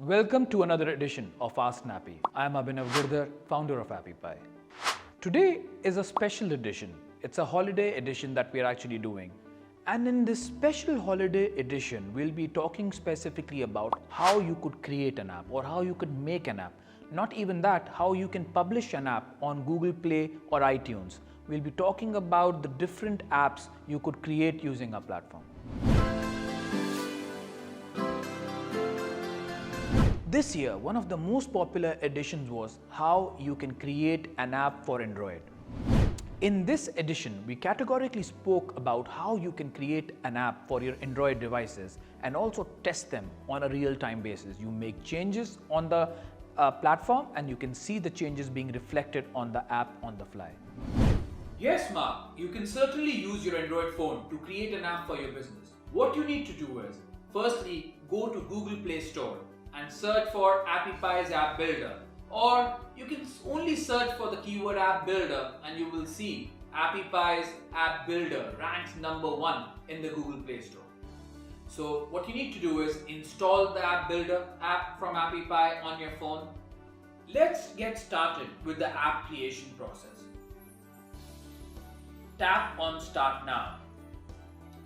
Welcome to another edition of Ask Snappy. I am Abhinav Gurdar, founder of Appy Pie. Today is a special edition. It's a holiday edition that we are actually doing. And in this special holiday edition, we'll be talking specifically about how you could create an app or how you could make an app. Not even that, how you can publish an app on Google Play or iTunes. We'll be talking about the different apps you could create using our platform. This year, one of the most popular additions was how you can create an app for Android. In this edition, we categorically spoke about how you can create an app for your Android devices and also test them on a real-time basis. You make changes on the platform and you can see the changes being reflected on the app on the fly. Yes, Mark, you can certainly use your Android phone to create an app for your business. What you need to do is, firstly, go to Google Play Store and search for Appy Pie's App Builder, or you can only search for the keyword App Builder and you will see Appy Pie's App Builder ranks number 1 in the Google Play Store. So what you need to do is install the App Builder app from Appy Pie on your phone. Let's get started with the app creation process. Tap on Start Now.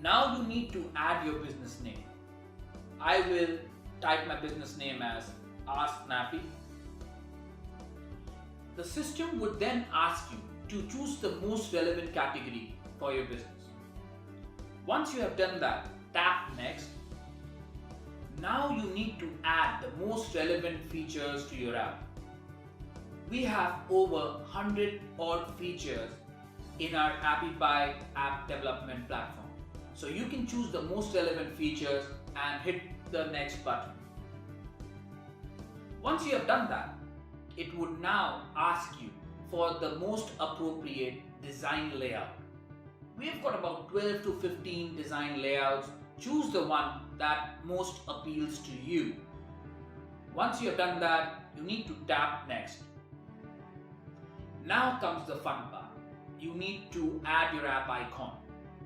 Now you need to add your business name. I will type my business name as Ask Snappy. The system would then ask you to choose the most relevant category for your business. Once you have done that, tap Next. Now you need to add the most relevant features to your app. We have over 100 odd features in our Appy Pie app development platform. So you can choose the most relevant features and hit the next button. Once you have done that, it would now ask you for the most appropriate design layout. We've got about 12 to 15 design layouts. Choose the one that most appeals to you. Once you have done that, you need to tap Next. Now comes the fun part. You need to add your app icon.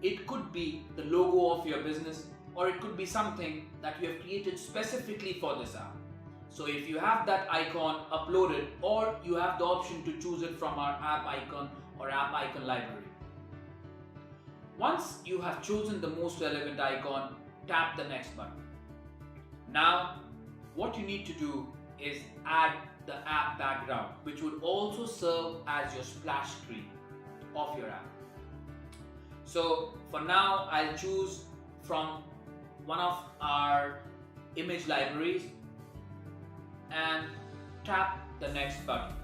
It could be the logo of your business, or it could be something that you have created specifically for this app. So if you have that icon uploaded, or you have the option to choose it from our app icon or app icon library. Once you have chosen the most relevant icon, tap the next button. Now, what you need to do is add the app background, which would also serve as your splash screen of your app. So for now, I'll choose from one of our image libraries and tap the next button.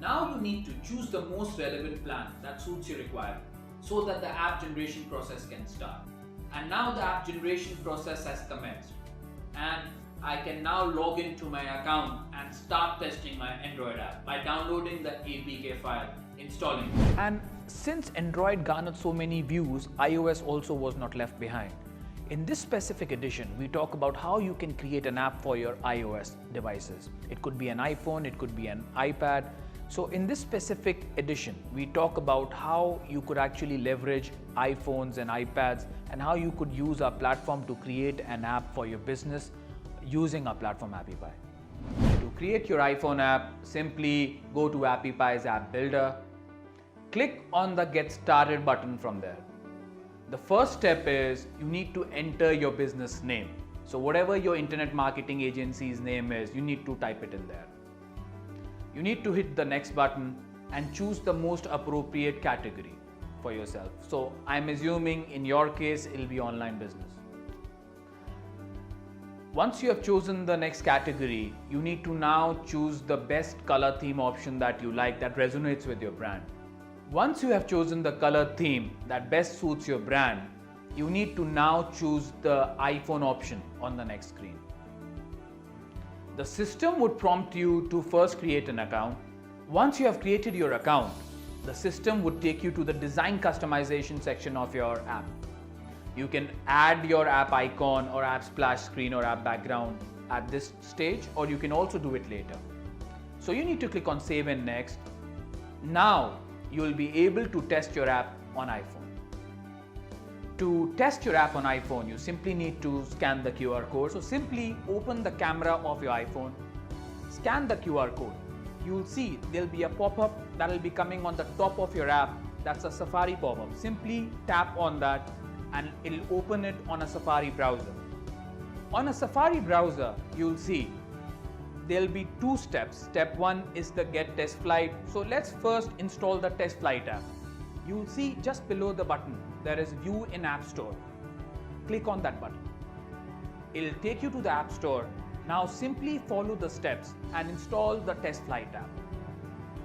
Now you need to choose the most relevant plan that suits your requirement so that the app generation process can start. And now the app generation process has commenced and I can now log into my account and start testing my Android app by downloading the APK file, installing it. And since Android garnered so many views, iOS also was not left behind. In this specific edition, we talk about how you can create an app for your iOS devices. It could be an iPhone, it could be an iPad. So in this specific edition, we talk about how you could actually leverage iPhones and iPads and how you could use our platform to create an app for your business using our platform Appy Pie. To create your iPhone app, simply go to Appy Pie's App Builder. Click on the Get Started button from there. The first step is you need to enter your business name. So whatever your internet marketing agency's name is, you need to type it in there. You need to hit the next button and choose the most appropriate category for yourself. So I'm assuming in your case, it'll be online business. Once you have chosen the next category, you need to now choose the best color theme option that you like that resonates with your brand. Once you have chosen the color theme that best suits your brand, you need to now choose the iPhone option on the next screen. The system would prompt you to first create an account. Once you have created your account, the system would take you to the design customization section of your app. You can add your app icon or app splash screen or app background at this stage, or you can also do it later. So you need to click on Save and Next. Now you will be able to test your app on iPhone. To test your app on iPhone, you simply need to scan the QR code. So simply open the camera of your iPhone, scan the QR code. You'll see there'll be a pop-up that will be coming on the top of your app. That's a Safari pop-up. Simply tap on that and it'll open it on a Safari browser. On a Safari browser, you'll see there'll be two steps. Step one is the Get Test Flight. So let's first install the Test Flight app. You'll see just below the button, there is View in App Store. Click on that button. It'll take you to the App Store. Now simply follow the steps and install the Test Flight app.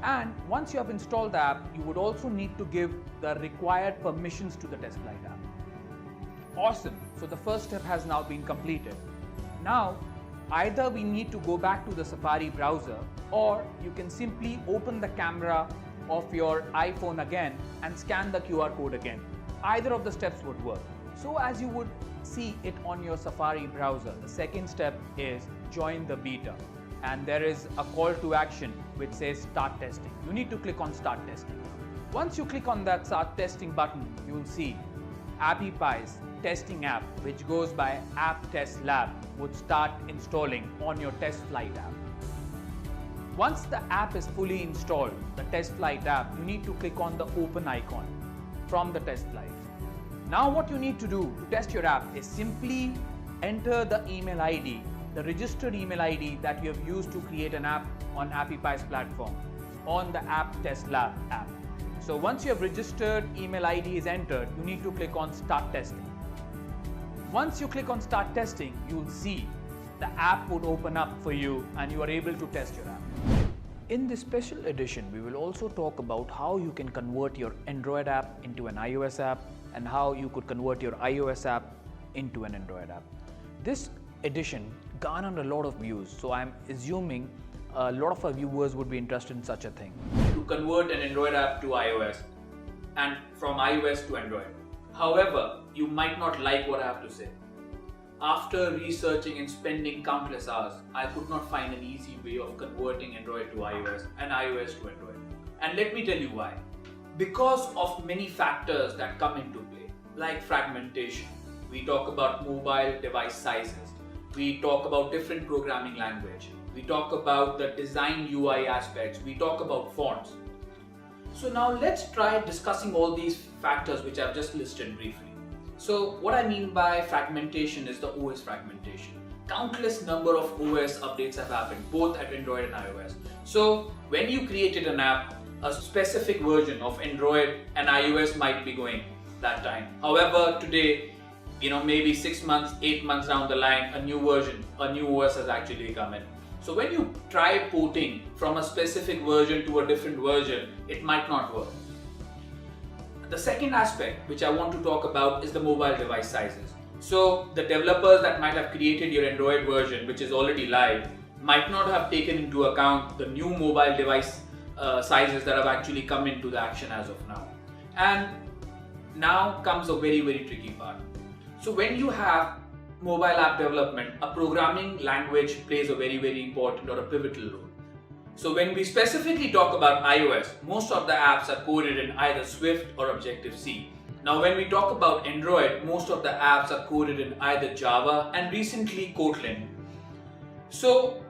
And once you have installed the app, you would also need to give the required permissions to the Test Flight app. Awesome. So the first step has now been completed. Now, either we need to go back to the Safari browser, or you can simply open the camera of your iPhone again and scan the QR code again. Either of the steps would work. So as you would see it on your Safari browser, the second step is join the beta. And there is a call to action which says start testing. You need to click on start testing. Once you click on that start testing button, you will see Appypie's testing app, which goes by App Test Lab, would start installing on your Test Flight app. Once the app is fully installed, the Test Flight app, you need to click on the open icon from the Test Flight. Now what you need to do to test your app is simply enter the email ID, the registered email ID that you have used to create an app on Appypie's platform on the App Test Lab app. So once your registered email ID is entered, you need to click on Start Testing. Once you click on Start Testing, you will see the app would open up for you and you are able to test your app. In this special edition, we will also talk about how you can convert your Android app into an iOS app and how you could convert your iOS app into an Android app. This edition garnered a lot of views, so I'm assuming a lot of our viewers would be interested in such a thing. To convert an Android app to iOS and from iOS to Android. However, you might not like what I have to say. After researching and spending countless hours, I could not find an easy way of converting Android to iOS and iOS to Android. And let me tell you why. Because of many factors that come into play, like fragmentation. We talk about mobile device sizes. We talk about different programming language. We talk about the design UI aspects. We talk about fonts. So now let's try discussing all these factors which I've just listed briefly. So what I mean by fragmentation is the OS fragmentation. Countless number of OS updates have happened, both at Android and iOS. So when you created an app, a specific version of Android and iOS might be going that time. However, today, maybe 6 months, 8 months down the line, a new version, a new OS has actually come in. So when you try porting from a specific version to a different version, it might not work. The second aspect which I want to talk about is the mobile device sizes. So the developers that might have created your Android version, which is already live, might not have taken into account the new mobile device sizes that have actually come into the action as of now. And now comes a very, very tricky part. So when you have mobile app development, a programming language plays a very, very important or a pivotal role. So when we specifically talk about iOS, most of the apps are coded in either Swift or Objective-C. Now when we talk about Android, most of the apps are coded in either Java and recently Kotlin. So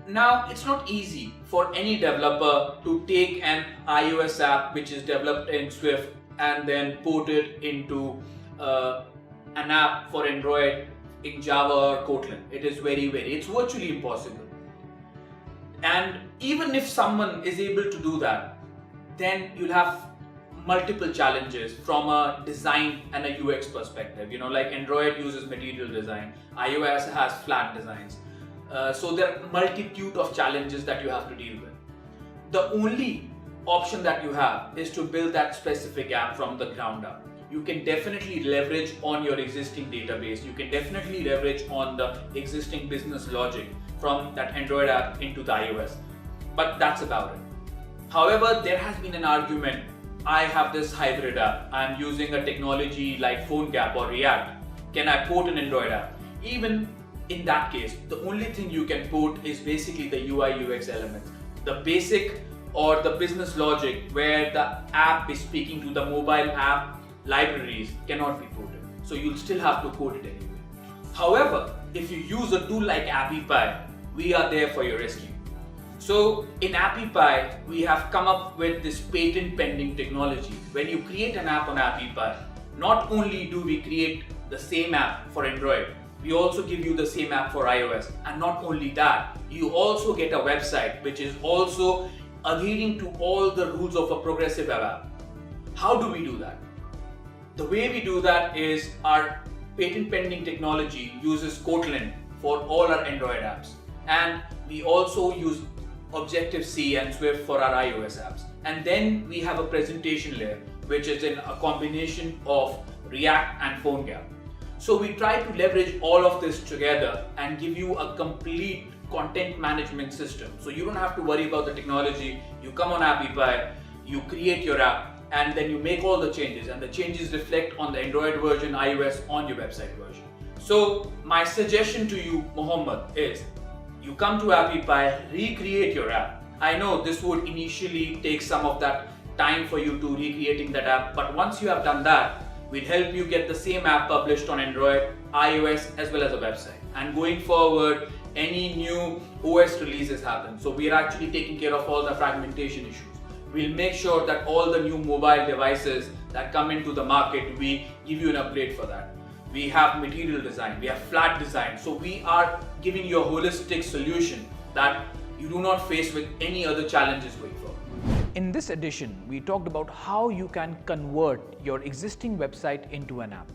now it's not easy for any developer to take an iOS app which is developed in Swift and then port it into an app for Android in Java or Kotlin. It's virtually impossible. And even if someone is able to do that, then you'll have multiple challenges from a design and a UX perspective. Like Android uses material design, iOS has flat designs. So there are multitude of challenges that you have to deal with. The only option that you have is to build that specific app from the ground up. You can definitely leverage on your existing database. You can definitely leverage on the existing business logic from that Android app into the iOS. But that's about it. However, there has been an argument. I have this hybrid app. I'm using a technology like PhoneGap or React. Can I port an Android app? Even in that case, the only thing you can port is basically the UI UX elements. The basic or the business logic where the app is speaking to the mobile app libraries cannot be ported. so you'll still have to code it anyway. However, if you use a tool like Appypie, we are there for your rescue. So in Appypie, we have come up with this patent pending technology. When you create an app on Appypie, not only do we create the same app for Android, we also give you the same app for iOS. And not only that, you also get a website which is also adhering to all the rules of a progressive web app. How do we do that? The way we do that is our patent pending technology uses Kotlin for all our Android apps. And we also use Objective-C and Swift for our iOS apps. And then we have a presentation layer, which is in a combination of React and PhoneGap. So we try to leverage all of this together and give you a complete content management system. So you don't have to worry about the technology. You come on Appypie, you create your app, and then you make all the changes, and the changes reflect on the Android version, iOS, on your website version. So my suggestion to you, Mohammed, is you come to Appypie, recreate your app. I know this would initially take some of that time for you to recreating that app, but once you have done that, we'll help you get the same app published on Android, iOS, as well as a website. And going forward, any new OS releases happen. So we are actually taking care of all the fragmentation issues. We'll make sure that all the new mobile devices that come into the market, we give you an upgrade for that. We have material design, we have flat design. So we are giving you a holistic solution that you do not face with any other challenges going forward. In this edition, we talked about how you can convert your existing website into an app.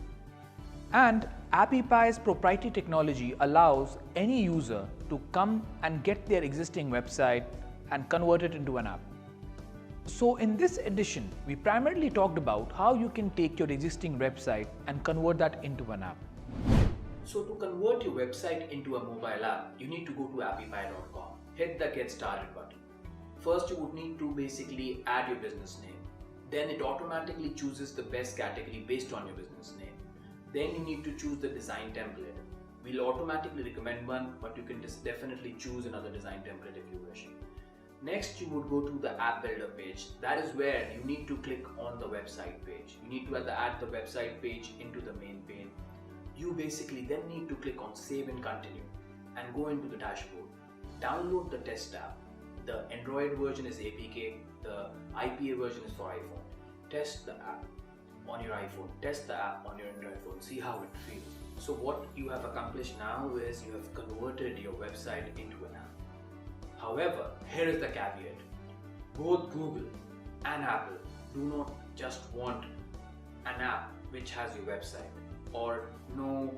And Appypie's proprietary technology allows any user to come and get their existing website and convert it into an app. So in this edition, we primarily talked about how you can take your existing website and convert that into an app. So to convert your website into a mobile app, you need to go to appypie.com, hit the Get Started button. First, you would need to basically add your business name. Then it automatically chooses the best category based on your business name. Then you need to choose the design template. We'll automatically recommend one, but you can definitely choose another design template if you wish. Next, you would go to the app builder page. That is where you need to click on the website page. You need to add the website page into the main pane. You basically then need to click on Save and Continue and go into the dashboard. Download the test app. The Android version is APK, the IPA version is for iPhone. Test the app on your iPhone, test the app on your Android phone, see how it feels. So what you have accomplished now is you have converted your website into an app. However, here is the caveat. Both Google and Apple do not just want an app which has your website or no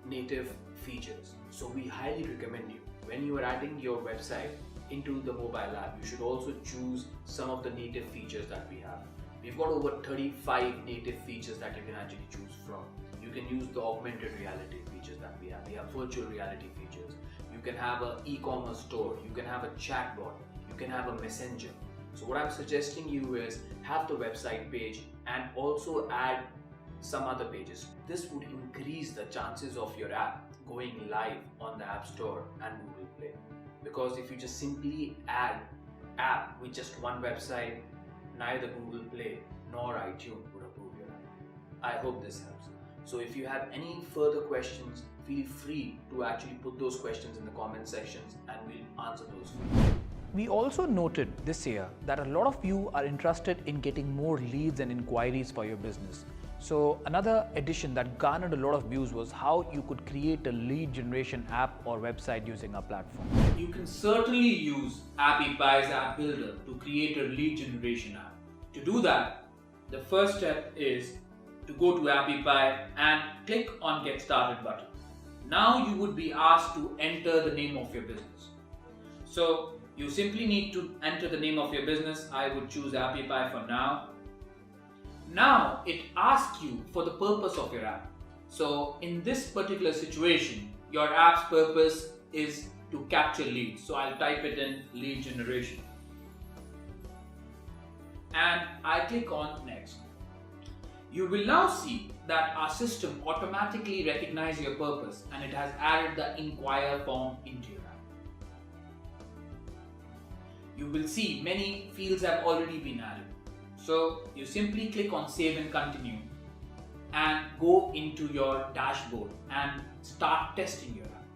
native features. So we highly recommend you, when you are adding your website into the mobile app, you should also choose some of the native features that we have. We've got over 35 native features that you can actually choose from. You can use the augmented reality features that we have. We have virtual reality features. You can have an e-commerce store. You can have a chatbot. You can have a messenger. So what I'm suggesting you is have the website page and also add some other pages. This would increase the chances of your app going live on the App Store and Google Play. Because if you just simply add app with just one website, neither Google Play nor iTunes would approve your app. I hope this helps. So if you have any further questions, feel free to actually put those questions in the comment sections and we'll answer those for you. We also noted this year that a lot of you are interested in getting more leads and inquiries for your business. So another addition that garnered a lot of views was how you could create a lead generation app or website using our platform. You can certainly use Appypie's App Builder to create a lead generation app. To do that, the first step is to go to Appypie and click on Get Started button. Now you would be asked to enter the name of your business. So you simply need to enter the name of your business. I would choose Appypie for now. Now it asks you for the purpose of your app. So in this particular situation, your app's purpose is to capture leads. So I'll type it in lead generation. And I click on next. You will now see that our system automatically recognizes your purpose and it has added the inquire form into your app. You will see many fields have already been added. So you simply click on Save and Continue and go into your dashboard and start testing your app.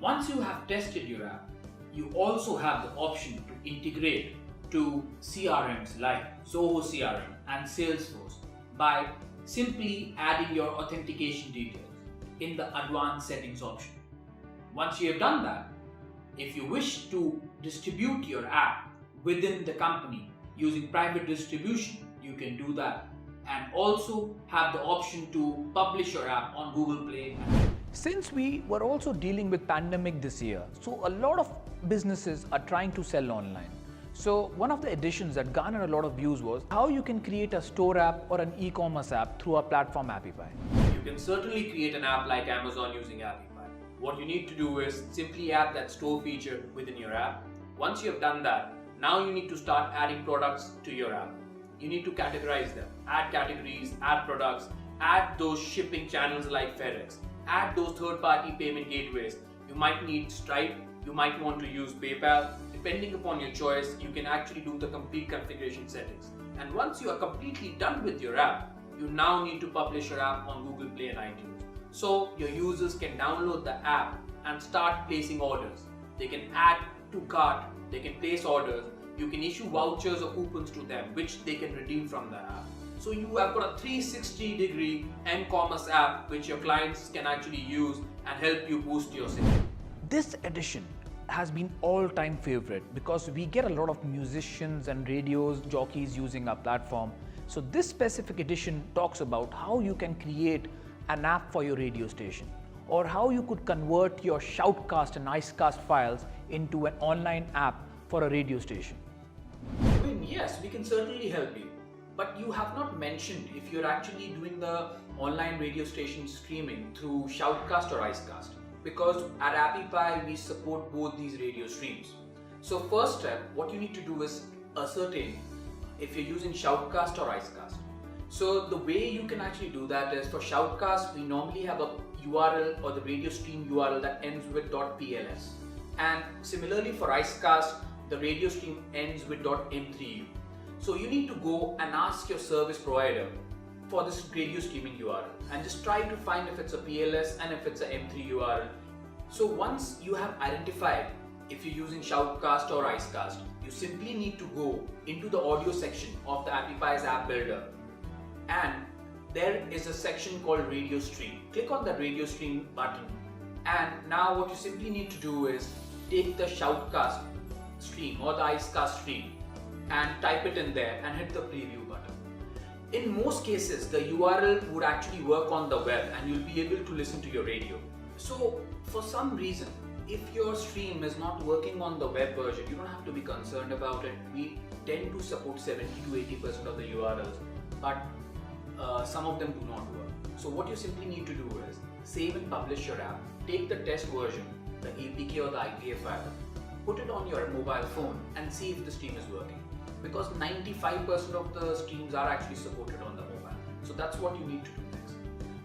Once you have tested your app, you also have the option to integrate to CRMs like Zoho CRM and Salesforce by simply adding your authentication details in the advanced settings option. Once you have done that, if you wish to distribute your app within the company using private distribution, you can do that, and also have the option to publish your app on Google Play. Since we were also dealing with pandemic this year, so a lot of businesses are trying to sell online. So one of the additions that garnered a lot of views was how you can create a store app or an e-commerce app through our platform Appypie. You can certainly create an app like Amazon using Appy Pie. What you need to do is simply add that store feature within your app. Once you have done that, now you need to start adding products to your app. You need to categorize them, add categories, add products, add those shipping channels like FedEx, add those third-party payment gateways. You might need Stripe, you might want to use PayPal. Depending upon your choice, you can actually do the complete configuration settings. And once you are completely done with your app, you now need to publish your app on Google Play and iTunes. So your users can download the app and start placing orders. They can add to cart, they can place orders, you can issue vouchers or coupons to them which they can redeem from the app. So you have got a 360-degree m-commerce app which your clients can actually use and help you boost your sales. This edition has been all-time favorite because we get a lot of musicians and radios jockeys using our platform. So this specific edition talks about how you can create an app for your radio station, or how you could convert your shoutcast and icecast files into an online app for a radio station. I mean, yes, we can certainly help you. But you have not mentioned if you're actually doing the online radio station streaming through shoutcast or icecast. Because at Appypie we support both these radio streams. So first step, what you need to do is ascertain if you're using shoutcast or icecast. So the way you can actually do that is, for shoutcast we normally have a URL or the radio stream URL that ends with .pls, and similarly for icecast the radio stream ends with .m3u. So you need to go and ask your service provider for this radio streaming URL and just try to find if it's a PLS and if it's a M3 URL. So once you have identified if you're using shoutcast or icecast, you simply need to go into the audio section of the Appypie's app builder, and there is a section called radio stream. Click on the radio stream button, and now what you simply need to do is take the shoutcast stream or the icecast stream and type it in there and hit the preview button. In most cases, the URL would actually work on the web and you'll be able to listen to your radio. So for some reason, if your stream is not working on the web version, you don't have to be concerned about it. We tend to support 70 to 80% of the URLs, but some of them do not work. So what you simply need to do is save and publish your app, take the test version, the APK or the IPA file, put it on your mobile phone and see if the stream is working. Because 95% of the streams are actually supported on the mobile. So that's what you need to do next.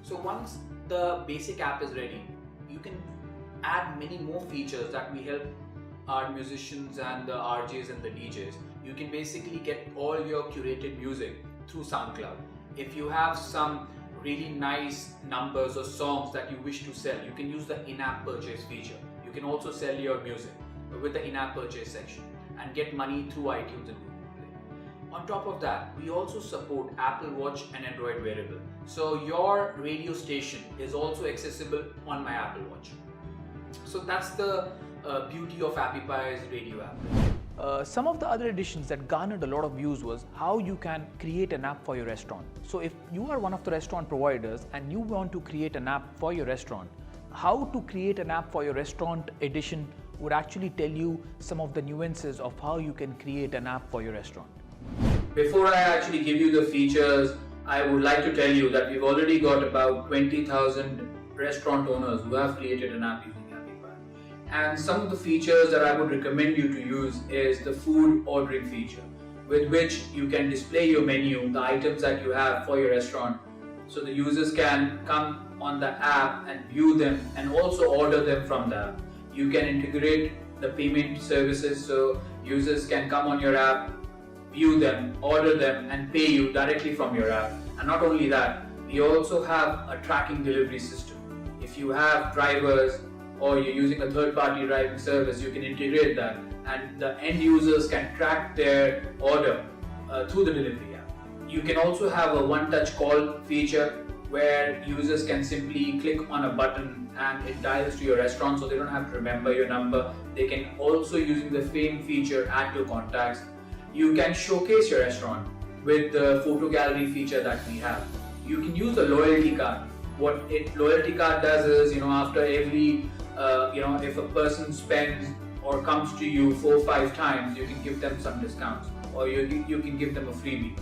So once the basic app is ready, you can add many more features that we help our musicians and the RJs and the DJs. You can basically get all your curated music through SoundCloud. If you have some really nice numbers or songs that you wish to sell, you can use the in-app purchase feature. You can also sell your music with the in-app purchase section and get money through iTunes and Google. On top of that, we also support Apple Watch and Android wearable. So your radio station is also accessible on my Apple Watch. So that's the beauty of Appypie's radio app. Some of the other additions that garnered a lot of views was how you can create an app for your restaurant. So if you are one of the restaurant providers and you want to create an app for your restaurant, how to create an app for your restaurant edition would actually tell you some of the nuances of how you can create an app for your restaurant. Before I actually give you the features, I would like to tell you that we've already got about 20,000 restaurant owners who have created an app using Appypie. And some of the features that I would recommend you to use is the food ordering feature, with which you can display your menu, the items that you have for your restaurant, so the users can come on the app and view them and also order them from the app. You can integrate the payment services so users can come on your app, view them, order them and pay you directly from your app. And not only that, We also have a tracking delivery system. If you have drivers or you're using a third-party driving service, you can integrate that and the end users can track their order through the delivery app. You can also have a one-touch call feature where users can simply click on a button and it dials to your restaurant, so they don't have to remember your number. They can also, using the same feature, add your contacts. You can showcase your restaurant with the photo gallery feature that we have. You can use a loyalty card. What loyalty card does is, after every, if a person spends or comes to you 4 or 5 times, you can give them some discounts or you can give them a freebie.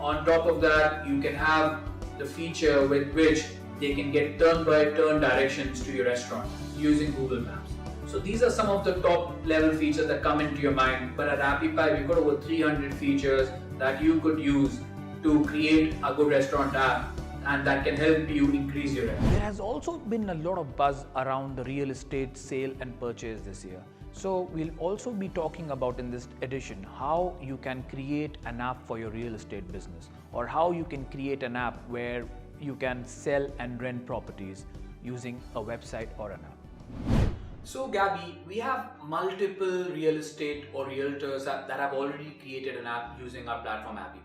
On top of that, you can have the feature with which they can get turn-by-turn directions to your restaurant using Google Maps. So these are some of the top level features that come into your mind, but at Appypie we've got over 300 features that you could use to create a good restaurant app and that can help you increase your revenue. There has also been a lot of buzz around the real estate sale and purchase this year. So we'll also be talking about in this edition how you can create an app for your real estate business, or how you can create an app where you can sell and rent properties using a website or an app. So Gabby, we have multiple real estate or realtors that have already created an app using our platform Appypie.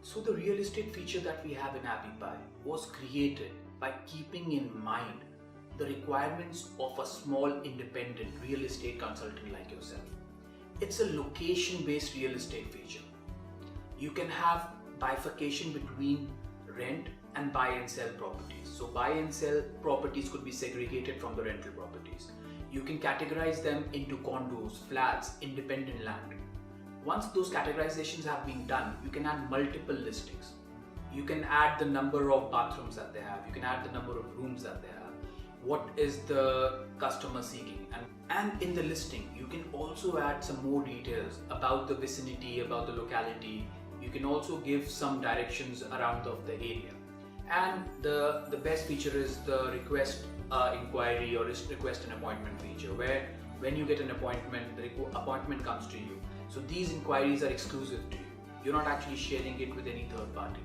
So the real estate feature that we have in Appypie was created by keeping in mind the requirements of a small independent real estate consultant like yourself. It's a location-based real estate feature. You can have bifurcation between rent and buy and sell properties. So buy and sell properties could be segregated from the rental properties. You can categorize them into condos, flats, independent land. Once those categorizations have been done, you can add multiple listings. You can add the number of bathrooms that they have. You can add the number of rooms that they have. What is the customer seeking? And in the listing, you can also add some more details about the vicinity, about the locality. You can also give some directions around the area. And the best feature is the request inquiry or request an appointment feature, where when you get an appointment, the appointment comes to you. So these inquiries are exclusive to you. You're not actually sharing it with any third party.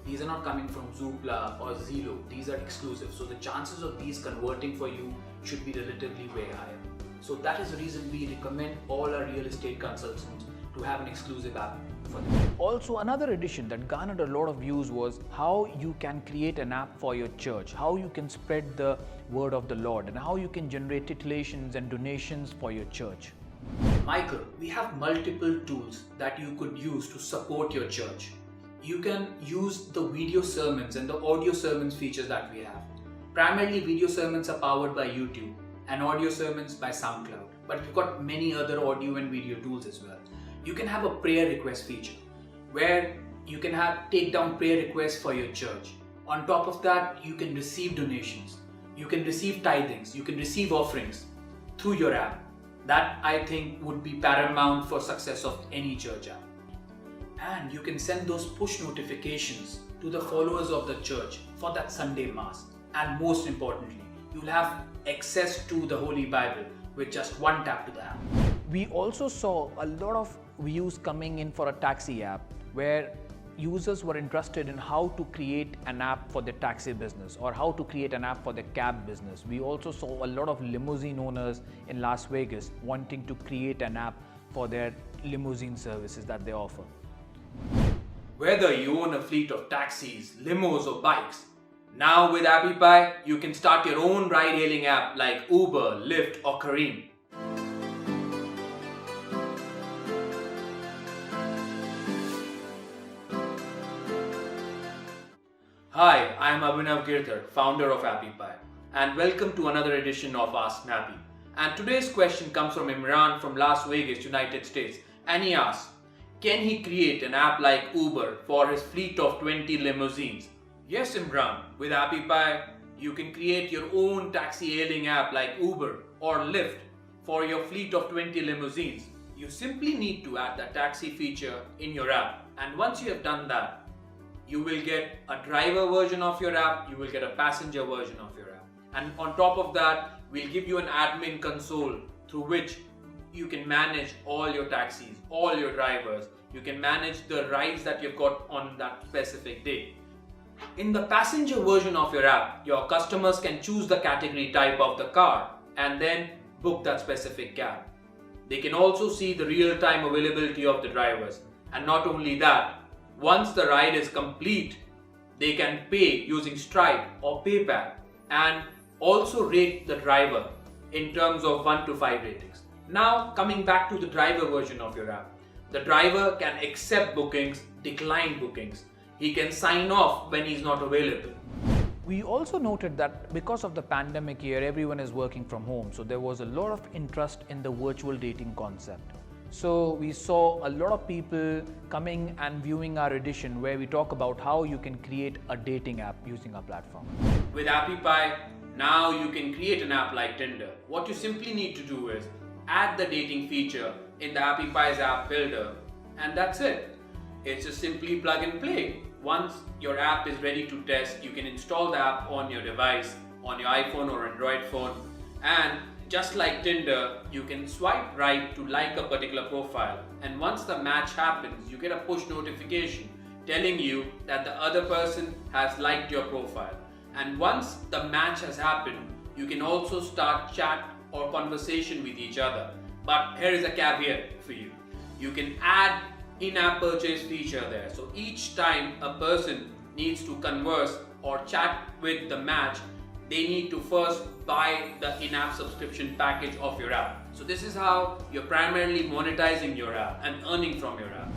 These are not coming from Zoopla or Zillow. These are exclusive. So the chances of these converting for you should be relatively way higher. So that is the reason we recommend all our real estate consultants to have an exclusive app for them. Also, another addition that garnered a lot of views was how you can create an app for your church, how you can spread the word of the Lord, and how you can generate titillations and donations for your church. Michael, we have multiple tools that you could use to support your church. You can use the video sermons and the audio sermons features that we have. Primarily, video sermons are powered by YouTube and audio sermons by SoundCloud, but we've got many other audio and video tools as well. You can have a prayer request feature where you can take down prayer requests for your church. On top of that, you can receive donations, you can receive tithings, you can receive offerings through your app. That, I think, would be paramount for success of any church app. And you can send those push notifications to the followers of the church for that Sunday Mass. And most importantly, you'll have access to the Holy Bible with just one tap to the app. We also saw a lot of views coming in for a taxi app where users were interested in how to create an app for the taxi business or how to create an app for the cab business. We also saw a lot of limousine owners in Las Vegas wanting to create an app for their limousine services that they offer. Whether you own a fleet of taxis, limos or bikes, now with Appypie, you can start your own ride-hailing app like Uber, Lyft or Careem. Hi, I am Abhinav Girthar, founder of Appypie, and welcome to another edition of Ask Nappy. And today's question comes from Imran from Las Vegas, United States, and he asks, can he create an app like Uber for his fleet of 20 limousines? Yes, Imran, with Appypie, you can create your own taxi hailing app like Uber or Lyft for your fleet of 20 limousines. You simply need to add the taxi feature in your app, and once you have done that, you will get a driver version of your app, you will get a passenger version of your app. And on top of that, we'll give you an admin console through which you can manage all your taxis, all your drivers. You can manage the rides that you've got on that specific day. In the passenger version of your app, your customers can choose the category type of the car and then book that specific cab. They can also see the real-time availability of the drivers. And not only that, once the ride is complete, they can pay using Stripe or PayPal and also rate the driver in terms of 1 to 5 ratings. Now coming back to the driver version of your app. The driver can accept bookings, decline bookings. He can sign off when he's not available. We also noted that because of the pandemic year, everyone is working from home. So there was a lot of interest in the virtual dating concept. So we saw a lot of people coming and viewing our edition where we talk about how you can create a dating app using our platform. With Appypie, now you can create an app like Tinder. What you simply need to do is add the dating feature in the Appypie's app builder, and that's it. It's just simply plug and play. Once your app is ready to test, you can install the app on your device, on your iPhone or Android phone, and just like Tinder, you can swipe right to like a particular profile, and once the match happens, you get a push notification telling you that the other person has liked your profile. And once the match has happened, you can also start chat or conversation with each other. But here is a caveat for you. You can add in-app purchase feature there. So each time a person needs to converse or chat with the match, they need to first buy the in-app subscription package of your app. So this is how you're primarily monetizing your app and earning from your app.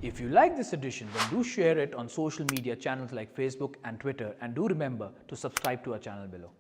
If you like this edition, then do share it on social media channels like Facebook and Twitter, and do remember to subscribe to our channel below.